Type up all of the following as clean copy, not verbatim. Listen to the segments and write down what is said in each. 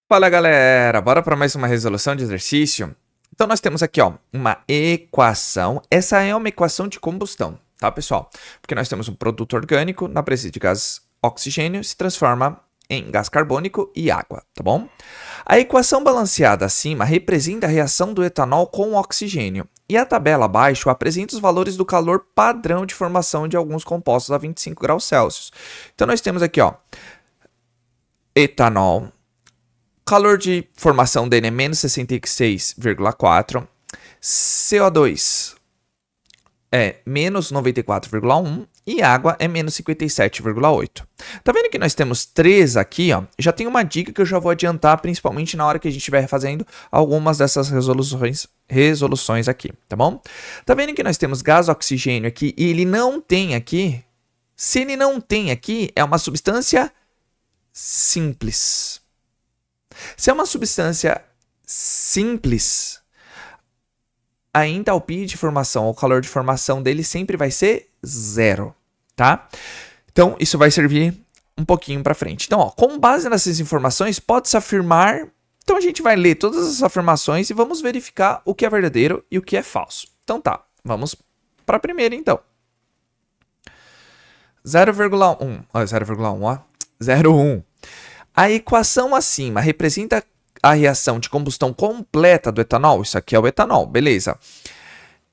Fala galera, bora para mais uma resolução de exercício? Então nós temos aqui ó, uma equação, essa é uma equação de combustão, tá pessoal? Porque nós temos um produto orgânico, na presença de gás oxigênio, se transforma em gás carbônico e água, tá bom? A equação balanceada acima representa a reação do etanol com o oxigênio, e a tabela abaixo apresenta os valores do calor padrão de formação de alguns compostos a 25 graus Celsius. Então nós temos aqui ó, etanol. Calor de formação dele é menos 66,4. CO2 é menos 94,1. E água é menos 57,8. Tá vendo que nós temos 3 aqui, ó? Já tem uma dica que eu já vou adiantar, principalmente na hora que a gente estiver fazendo algumas dessas resoluções aqui, tá bom? Tá vendo que nós temos gás oxigênio aqui e ele não tem aqui? Se ele não tem aqui, é uma substância simples. Se é uma substância simples, a entalpia de formação, ou calor de formação dele sempre vai ser zero, tá? Então, isso vai servir um pouquinho para frente. Então, ó, com base nessas informações, pode-se afirmar... Então, a gente vai ler todas as afirmações e vamos verificar o que é verdadeiro e o que é falso. Então, tá. Vamos para a primeira, então. 0,1, ó. 0,1. A equação acima representa a reação de combustão completa do etanol. Isso aqui é o etanol, beleza.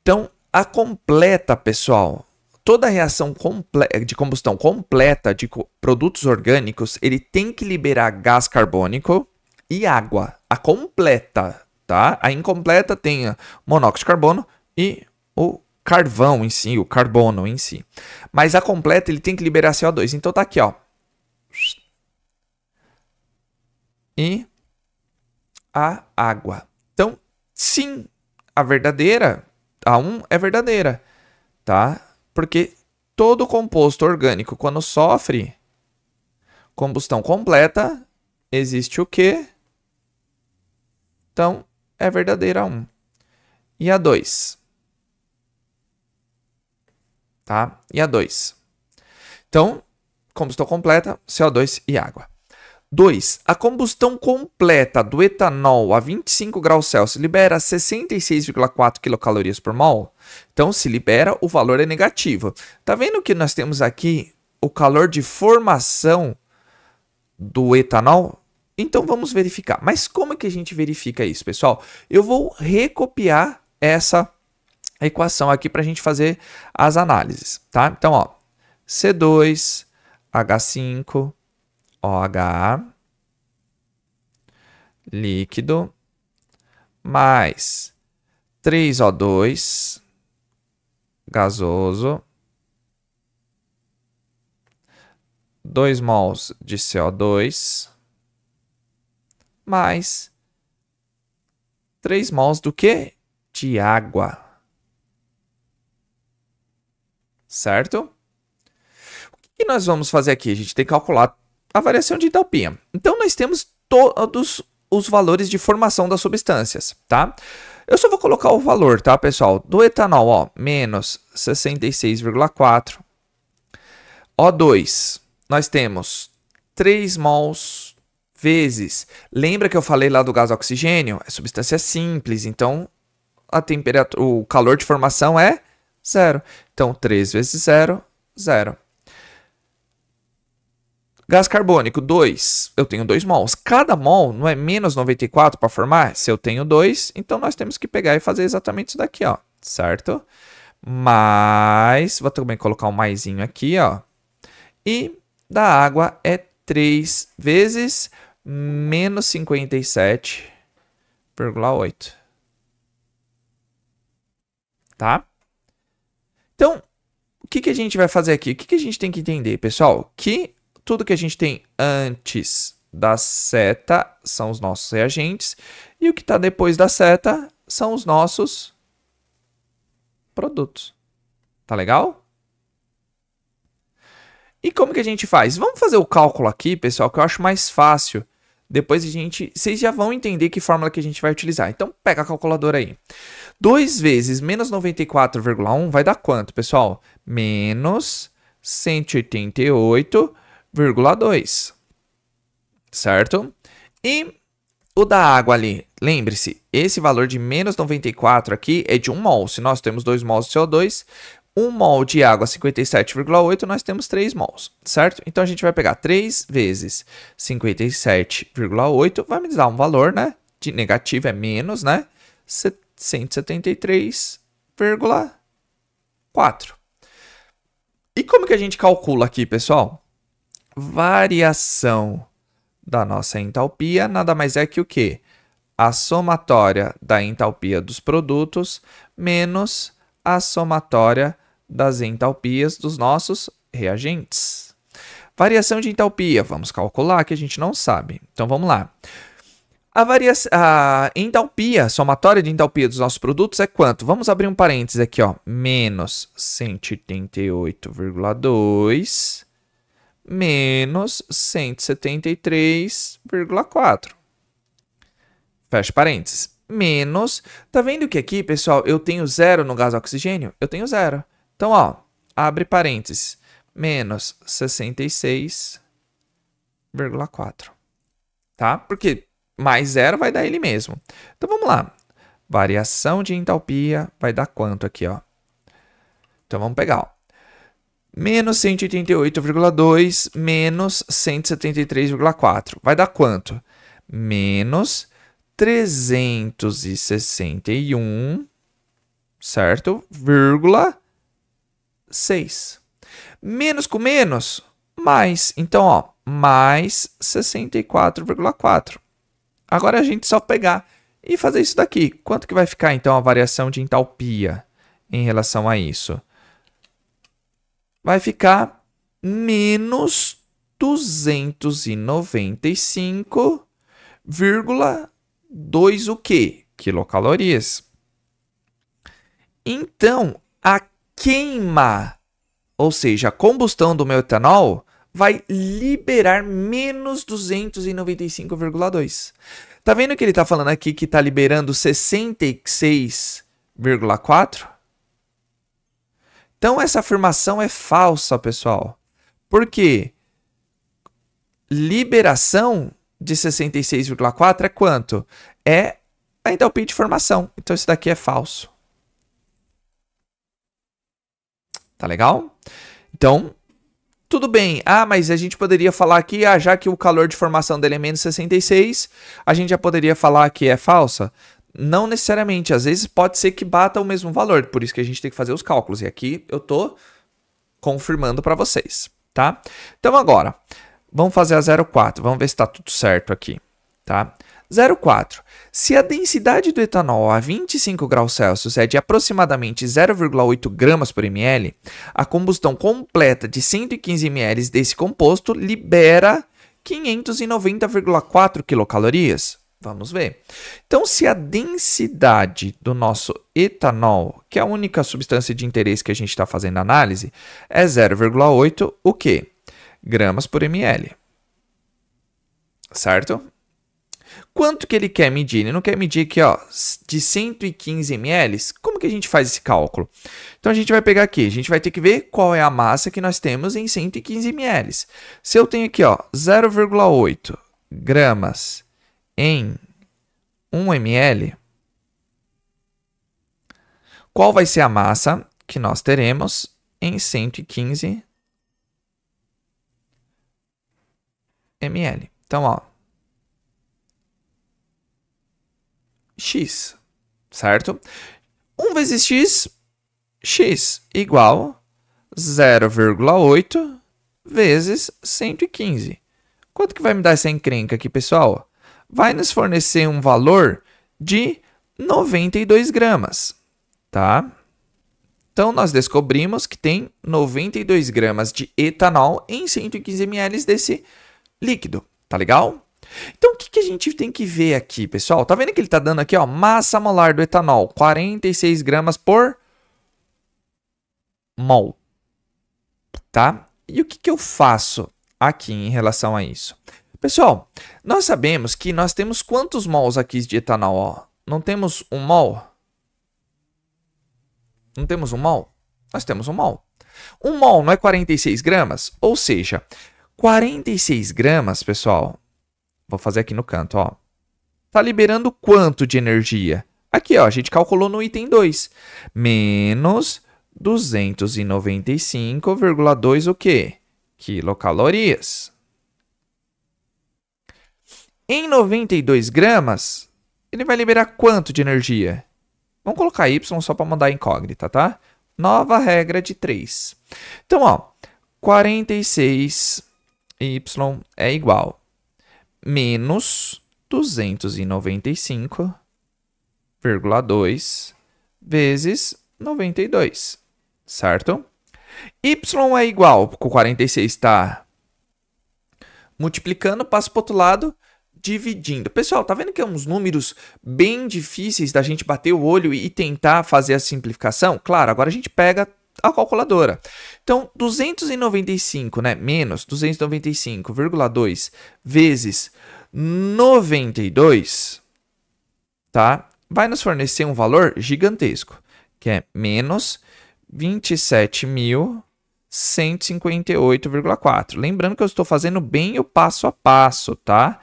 Então, a completa, pessoal, toda reação de combustão completa de produtos orgânicos, ele tem que liberar gás carbônico e água. A completa, tá? A incompleta tem monóxido de carbono e o carvão em si, o carbono em si. Mas a completa, ele tem que liberar CO2. Então, tá aqui, ó. E a água. Então, sim, a verdadeira, a 1 é verdadeira, tá? Porque todo composto orgânico, quando sofre combustão completa, existe o quê? Então, é verdadeira a 1. E a 2? Tá? E a 2? Então, combustão completa, CO2 e água. 2. A combustão completa do etanol a 25 graus Celsius libera 66,4 quilocalorias por mol. Então, se libera, o valor é negativo. Tá vendo que nós temos aqui o calor de formação do etanol? Então, vamos verificar. Mas como é que a gente verifica isso, pessoal? Eu vou recopiar essa equação aqui para a gente fazer as análises, tá? Então, ó, C2, H5... OH líquido mais 3O2 gasoso, 2 mols de CO2 mais 3 mols do que? De água. Certo? O que nós vamos fazer aqui? A gente tem que calcular a variação de entalpia. Então, nós temos todos os valores de formação das substâncias, tá? Eu só vou colocar o valor, tá, pessoal? Do etanol, ó, menos 66,4. O2, nós temos 3 mols vezes. Lembra que eu falei lá do gás oxigênio? É substância simples, então a temperatura, o calor de formação é 0. Então, 3 vezes 0, 0. Gás carbônico, 2. Eu tenho 2 mols. Cada mol não é menos 94 para formar? Se eu tenho 2, então nós temos que pegar e fazer exatamente isso daqui, ó. Certo? Mais, vou também colocar um maisinho aqui, ó. E da água é 3 vezes menos 57,8. Tá? Então, o que a gente vai fazer aqui? O que a gente tem que entender, pessoal? Que tudo que a gente tem antes da seta são os nossos reagentes. E o que está depois da seta são os nossos produtos. Tá legal? E como que a gente faz? Vamos fazer o cálculo aqui, pessoal, que eu acho mais fácil. Depois vocês já vão entender que fórmula que a gente vai utilizar. Então, pega a calculadora aí. 2 vezes menos 94,1 vai dar quanto, pessoal? Menos 188,2. Certo? E O da água ali, lembre-se, esse valor de menos 94 aqui é de 1 mol. Se nós temos 2 mols de CO2, 1 mol de água, 57,8, nós temos 3 mols, certo? Então, a gente vai pegar 3 vezes 57,8, vai me dar um valor, né? De negativo é menos, né? 173,4. E como que a gente calcula aqui, pessoal? Variação da nossa entalpia nada mais é que o quê? A somatória da entalpia dos produtos menos a somatória das entalpias dos nossos reagentes. Variação de entalpia, vamos calcular que a gente não sabe. Então vamos lá. A entalpia, somatória de entalpia dos nossos produtos é quanto? Vamos abrir um parênteses aqui, ó. Menos 188,2 menos 173,4. Fecha parênteses. Menos, tá vendo que aqui, pessoal, eu tenho 0 no gás oxigênio? Eu tenho 0. Então, ó, abre parênteses. Menos 66,4. Tá? Porque mais 0 vai dar ele mesmo. Então, vamos lá. Variação de entalpia vai dar quanto aqui, ó? Então, vamos pegar, ó. Menos 188,2 menos 173,4. Vai dar quanto? Menos 361, certo? Vírgula 6. Menos com menos, mais. Então, ó, mais 64,4. Agora a gente só pegar e fazer isso daqui. Quanto que vai ficar, então, a variação de entalpia em relação a isso? Vai ficar menos 295,2 o quê? Quilocalorias. Então, a queima, ou seja, a combustão do meu etanol, vai liberar menos 295,2. Tá vendo que ele está falando aqui que está liberando 66,4? Então, essa afirmação é falsa, pessoal. Por quê? Liberação de 66,4 é quanto? É a entalpia de formação. Então, isso daqui é falso. Tá legal? Então, tudo bem. Ah, mas a gente poderia falar aqui, já que o calor de formação dele é menos 66, a gente já poderia falar que é falsa? Não necessariamente, às vezes pode ser que bata o mesmo valor, por isso que a gente tem que fazer os cálculos. E aqui eu estou confirmando para vocês, tá? Então agora, vamos fazer a 0,4, vamos ver se está tudo certo aqui, tá? 0,4. Se a densidade do etanol a 25 graus Celsius é de aproximadamente 0,8 gramas por ml, a combustão completa de 115 ml desse composto libera 590,4 quilocalorias. Vamos ver. Então, se a densidade do nosso etanol, que é a única substância de interesse que a gente está fazendo análise, é 0,8, o quê? Gramas por ml. Certo? Quanto que ele quer medir? Ele não quer medir aqui, ó, de 115 ml. Como que a gente faz esse cálculo? Então, a gente vai pegar aqui. A gente vai ter que ver qual é a massa que nós temos em 115 ml. Se eu tenho aqui, ó, 0,8 gramas em 1 ml, qual vai ser a massa que nós teremos em 115 ml? Então, ó, x, certo? 1 vezes x, x igual 0,8 vezes 115. Quanto que vai me dar essa encrenca aqui, pessoal? Vai nos fornecer um valor de 92 gramas, tá? Então, nós descobrimos que tem 92 gramas de etanol em 115 ml desse líquido, tá legal? Então, o que a gente tem que ver aqui, pessoal? Tá vendo que ele tá dando aqui, ó, massa molar do etanol, 46 gramas por mol, tá? E o que eu faço aqui em relação a isso? Pessoal, nós sabemos que nós temos quantos mols aqui de etanol? Ó? Não temos 1 mol? Não temos 1 mol? Nós temos 1 mol. 1 mol não é 46 gramas? Ou seja, 46 gramas, pessoal, vou fazer aqui no canto, ó. Está liberando quanto de energia? Aqui, ó, a gente calculou no item 2. Menos 295,2 o quê? Quilocalorias. Em 92 gramas, ele vai liberar quanto de energia? Vamos colocar Y só para mandar a incógnita, tá? Nova regra de 3. Então, ó, 46Y é igual menos 295,2 vezes 92, certo? Y é igual, com 46 está multiplicando, passa para o outro lado, dividindo. Pessoal, tá vendo que é uns números bem difíceis da gente bater o olho e tentar fazer a simplificação? Claro, agora a gente pega a calculadora. Então, 295, né? Menos 295,2 vezes 92, tá? Vai nos fornecer um valor gigantesco, que é menos 27.158,4. Lembrando que eu estou fazendo bem o passo a passo, tá?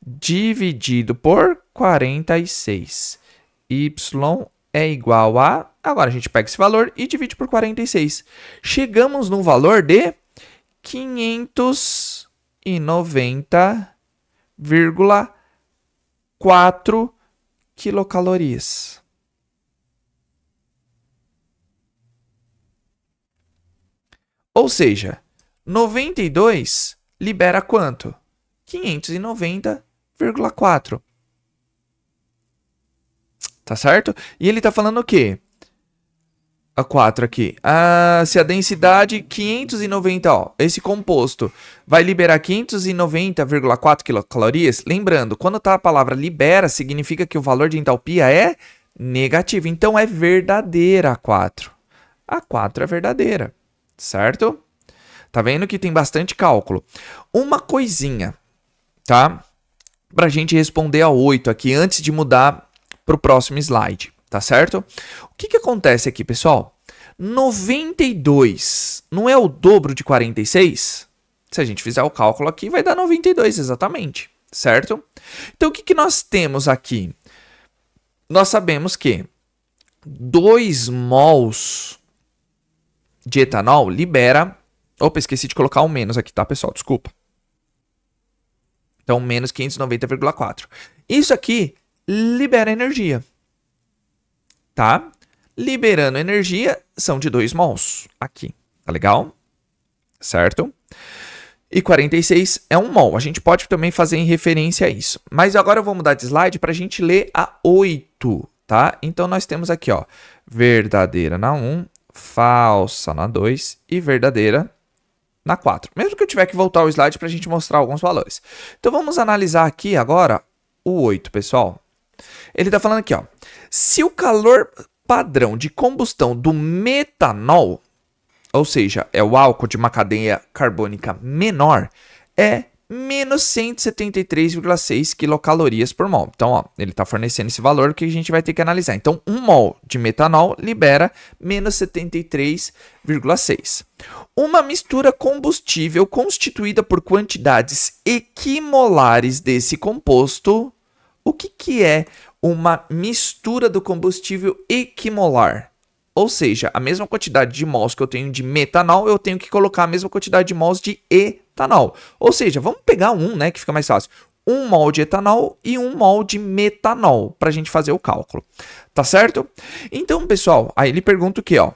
Dividido por 46. Y é igual a... Agora a gente pega esse valor e divide por 46. Chegamos no valor de 590,4 quilocalorias. Ou seja, 92 libera quanto? 590,4. Tá certo? E ele tá falando o quê? A 4 aqui. Se a densidade 590, ó, esse composto vai liberar 590,4 quilocalorias. Lembrando, quando tá a palavra libera, significa que o valor de entalpia é negativo. Então é verdadeira a 4. A 4 é verdadeira, certo? Tá vendo que tem bastante cálculo. Uma coisinha, tá? Pra gente responder a 8 aqui antes de mudar para o próximo slide, tá certo? O que acontece aqui, pessoal? 92 não é o dobro de 46? Se a gente fizer o cálculo aqui, vai dar 92 exatamente, certo? Então, o que nós temos aqui? Nós sabemos que 2 mols de etanol libera... Opa, esqueci de colocar um menos aqui, tá, pessoal? Desculpa. Então, menos 590,4. Isso aqui libera energia, tá? Liberando energia são de 2 mols aqui, tá legal? Certo? E 46 é 1 mol. A gente pode também fazer em referência a isso. Mas agora eu vou mudar de slide para a gente ler a 8, tá? Então nós temos aqui, ó, verdadeira na 1, falsa na 2 e verdadeira na 4. Mesmo que eu tiver que voltar o slide para a gente mostrar alguns valores. Então vamos analisar aqui agora o 8, pessoal. Ele está falando aqui, ó, se o calor padrão de combustão do metanol, ou seja, é o álcool de uma cadeia carbônica menor, é menos 173,6 quilocalorias por mol. Então, ó, ele está fornecendo esse valor que a gente vai ter que analisar. Então, 1 mol de metanol libera menos 73,6. Uma mistura combustível constituída por quantidades equimolares desse composto. O que é uma mistura do combustível equimolar? Ou seja, a mesma quantidade de mols que eu tenho de metanol, eu tenho que colocar a mesma quantidade de mols de etanol. Ou seja, vamos pegar né, que fica mais fácil. 1 mol de etanol e 1 mol de metanol, para a gente fazer o cálculo. Tá certo? Então, pessoal, aí ele pergunta o que, ó?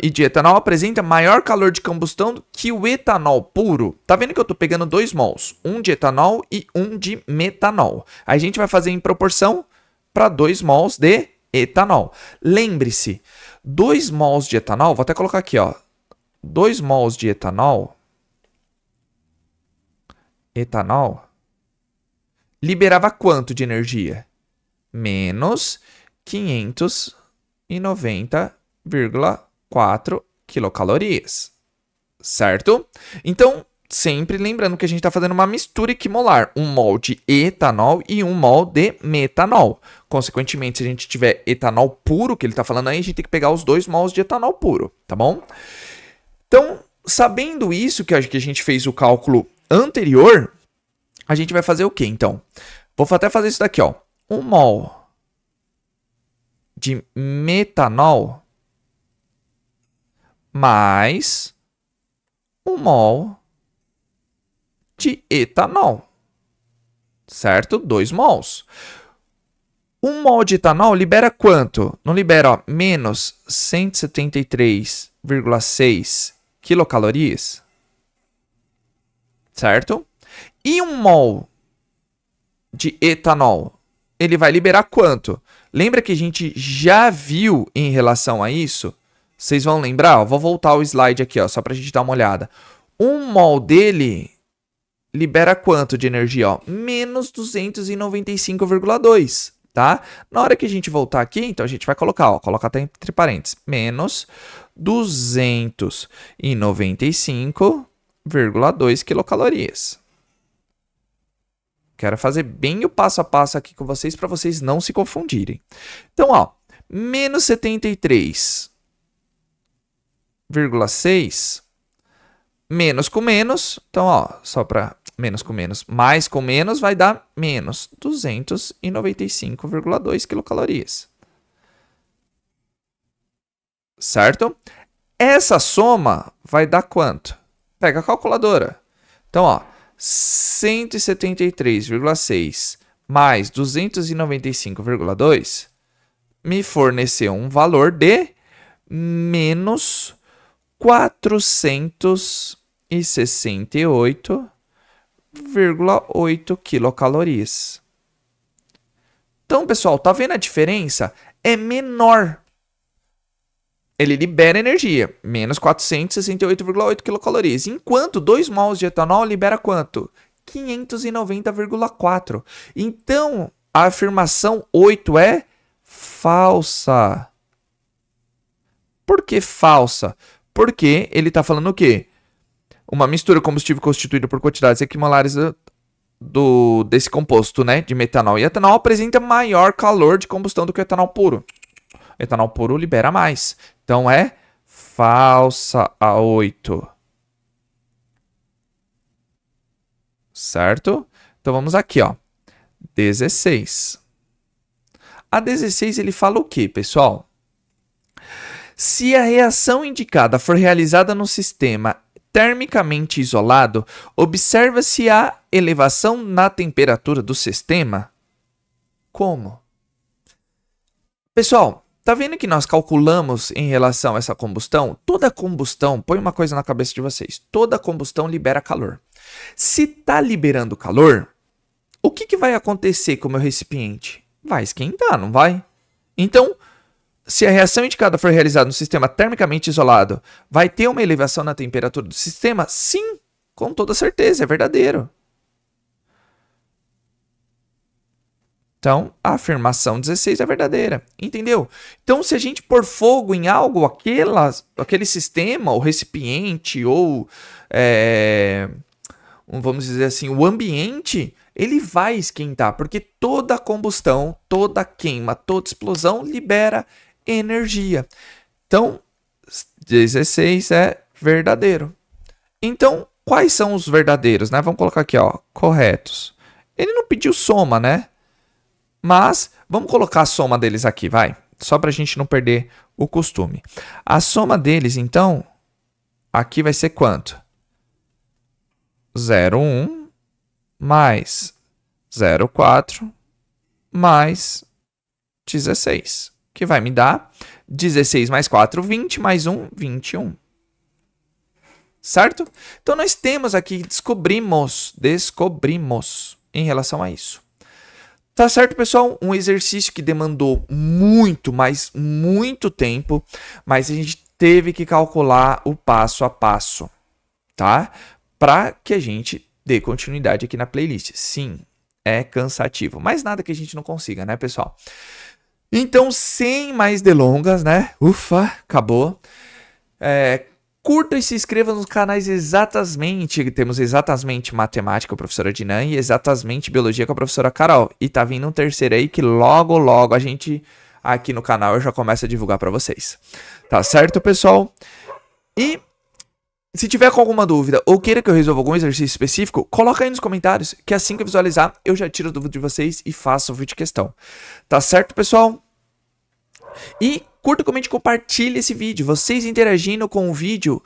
E de etanol apresenta maior calor de combustão que o etanol puro. Tá vendo que eu tô pegando 2 mols, um de etanol e um de metanol. Aí a gente vai fazer em proporção para 2 mols de etanol. Lembre-se, 2 mols de etanol, vou até colocar aqui, ó. 2 mols de etanol liberava quanto de energia? Menos 590,4 quilocalorias, certo? Então, sempre lembrando que a gente está fazendo uma mistura equimolar, 1 mol de etanol e 1 mol de metanol. Consequentemente, se a gente tiver etanol puro, que ele está falando aí, a gente tem que pegar os 2 mols de etanol puro, tá bom? Então, sabendo isso, que a gente fez o cálculo anterior, a gente vai fazer o quê, então? Vou até fazer isso daqui, ó. 1 mol de metanol mais 1 mol de etanol. Certo? 2 mols. 1 mol de etanol libera quanto? Não libera, ó, menos 173,6 quilocalorias. Certo? E 1 mol de etanol, ele vai liberar quanto? Lembra que a gente já viu em relação a isso? Vocês vão lembrar? Ó, vou voltar o slide aqui, ó, só para a gente dar uma olhada. 1 mol dele libera quanto de energia? Ó? Menos 295,2, tá? Na hora que a gente voltar aqui, então a gente vai colocar, ó, colocar até entre parênteses, menos 295,2 quilocalorias. Quero fazer bem o passo a passo aqui com vocês para vocês não se confundirem. Então, ó, menos 73,6 menos com menos, então, ó, só para menos com menos, mais com menos vai dar menos 295,2 quilocalorias. Certo? Essa soma vai dar quanto? Pega a calculadora. Então, ó, 173,6 mais 295,2 me forneceu um valor de menos 468,8 quilocalorias. Então, pessoal, tá vendo a diferença? É menor. Ele libera energia, menos 468,8 quilocalorias. Enquanto 2 mols de etanol libera quanto? 590,4. Então, a afirmação 8 é falsa. Por que falsa? Porque ele está falando o quê? Uma mistura de combustível constituída por quantidades equimolares desse composto, né, de metanol e etanol apresenta maior calor de combustão do que o etanol puro. O etanol puro libera mais. Então, é falsa a 8. Certo? Então, vamos aqui, ó. 16. A 16, ele fala o quê, pessoal? Se a reação indicada for realizada no sistema termicamente isolado, observa-se a elevação na temperatura do sistema. Como? Pessoal, tá vendo que nós calculamos em relação a essa combustão? Toda combustão, põe uma coisa na cabeça de vocês, toda combustão libera calor. Se tá liberando calor, o que vai acontecer com o meu recipiente? Vai esquentar, não vai? Então, se a reação indicada for realizada no sistema termicamente isolado, vai ter uma elevação na temperatura do sistema? Sim, com toda certeza, é verdadeiro. Então, a afirmação 16 é verdadeira, entendeu? Então, se a gente pôr fogo em algo, aquele sistema, o recipiente, ou, vamos dizer assim, o ambiente, ele vai esquentar, porque toda combustão, toda queima, toda explosão libera energia. Então, 16 é verdadeiro. Então, quais são os verdadeiros, né? Vamos colocar aqui, ó, corretos. Ele não pediu soma, né? Mas, vamos colocar a soma deles aqui, vai. Só para a gente não perder o costume. A soma deles, então, aqui vai ser quanto? 0,1 mais 0,4 mais 16. Que vai me dar 16 mais 4, 20, mais 1, 21. Certo? Então, nós temos aqui, descobrimos em relação a isso. Tá certo, pessoal? Um exercício que demandou muito, mas muito tempo, mas a gente teve que calcular o passo a passo, tá? Para que a gente dê continuidade aqui na playlist. Sim, é cansativo, mas nada que a gente não consiga, né, pessoal? Então, sem mais delongas, né? Ufa, acabou. Curta e se inscreva nos canais Exatamente. Temos Exatamente Matemática com a professora Dinan e Exatamente Biologia com a professora Carol. E tá vindo um terceiro aí que logo, logo a gente aqui no canal eu já começo a divulgar para vocês. Tá certo, pessoal? E Se tiver com alguma dúvida ou queira que eu resolva algum exercício específico, coloca aí nos comentários, que assim que eu visualizar, eu já tiro a dúvida de vocês e faço o vídeo de questão. Tá certo, pessoal? E curta, comente, compartilhe esse vídeo. Vocês interagindo com o vídeo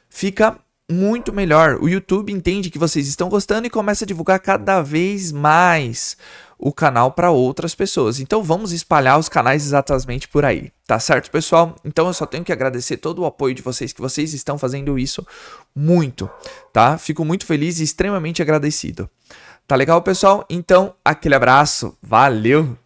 fica muito melhor. O YouTube entende que vocês estão gostando e começa a divulgar cada vez mais o canal para outras pessoas. Então vamos espalhar os canais exatamente por aí, tá certo, pessoal? Então eu só tenho que agradecer todo o apoio de vocês, que vocês estão fazendo isso muito, tá? Fico muito feliz e extremamente agradecido. Tá legal, pessoal? Então, aquele abraço, valeu!